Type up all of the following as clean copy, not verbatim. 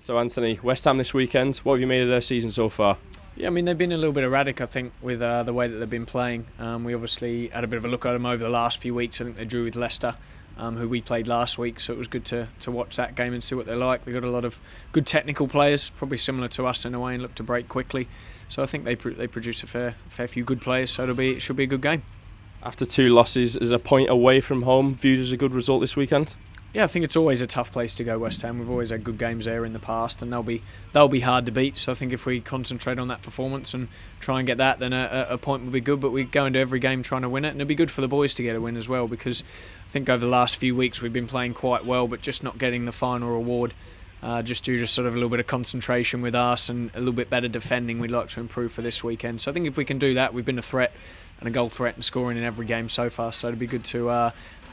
So Anthony, West Ham this weekend, what have you made of their season so far? Yeah, I mean, they've been a little bit erratic, I think, with the way that they've been playing. We obviously had a bit of a look at them over the last few weeks. I think they drew with Leicester, who we played last week, so it was good to watch that game and see what they're like. They've got a lot of good technical players, probably similar to us in a way, and look to break quickly. So I think they produce a fair fair few good players, so it should be a good game. After 2 losses, is a point away from home viewed as a good result this weekend? Yeah, I think it's always a tough place to go, West Ham. We've always had good games there in the past, and they'll be hard to beat. So I think if we concentrate on that performance and try and get that, then a point will be good. But we go into every game trying to win it, and it'll be good for the boys to get a win as well, because I think over the last few weeks we've been playing quite well, but just not getting the final reward. Just due to sort of a little bit of concentration with us and a little bit better defending, we'd like to improve for this weekend. So I think if we can do that, we've been a threat and a goal threat and scoring in every game so far. So it'd be good to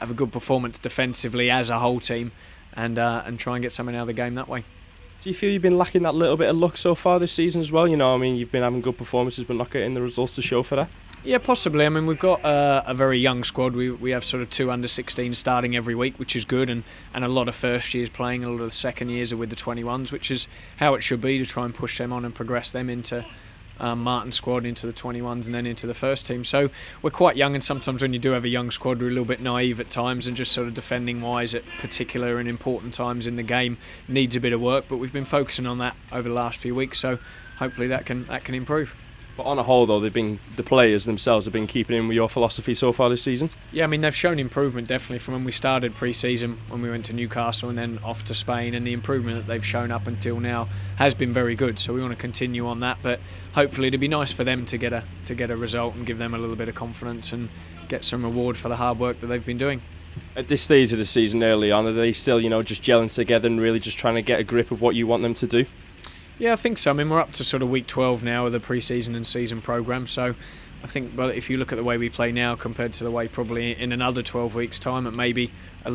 have a good performance defensively as a whole team and try and get something out of the game that way. Do you feel you've been lacking that little bit of luck so far this season as well? You know, I mean, you've been having good performances but not getting the results to show for that? Yeah, possibly. I mean, we've got a very young squad. We have sort of 2 under-16 starting every week, which is good, and a lot of first years playing. A lot of the second years are with the 21s, which is how it should be, to try and push them on and progress them into Martin's squad, into the 21s and then into the first team. So we're quite young, and sometimes when you do have a young squad, we're a little bit naive at times, and just sort of defending wise at particular and important times in the game needs a bit of work. But we've been focusing on that over the last few weeks, so hopefully that can improve. But on a whole, though, the players themselves have been keeping in with your philosophy so far this season? Yeah, I mean, they've shown improvement definitely from when we started pre-season, when we went to Newcastle and then off to Spain, and the improvement that they've shown up until now has been very good. So we want to continue on that, but hopefully it'd be nice for them to get a result and give them a little bit of confidence and get some reward for the hard work that they've been doing. At this stage of the season, early on, are they still, just gelling together and really just trying to get a grip of what you want them to do? Yeah, I think so. I mean, we're up to sort of week 12 now of the pre-season and season programme, so I think, well, if you look at the way we play now compared to the way probably in another 12 weeks' time, it may be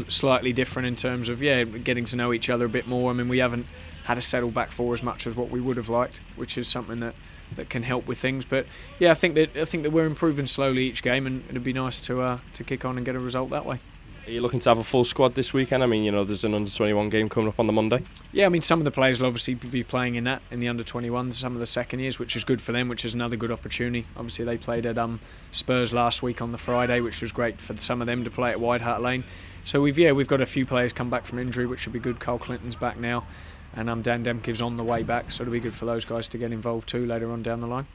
slightly different in terms of, getting to know each other a bit more. I mean, we haven't had a settle back for as much as what we would have liked, which is something that can help with things. But yeah, I think that we're improving slowly each game, and it'd be nice to kick on and get a result that way. Are you looking to have a full squad this weekend? I mean, there's an under-21 game coming up on the Monday. Yeah, I mean, some of the players will obviously be playing in the under-21s, some of the second years, which is good for them, which is another good opportunity. Obviously, they played at Spurs last week on the Friday, which was great for some of them to play at White Hart Lane. So we've got a few players come back from injury, which should be good. Cole Clinton's back now, and Dan Demke's on the way back, so it'll be good for those guys to get involved too later on down the line.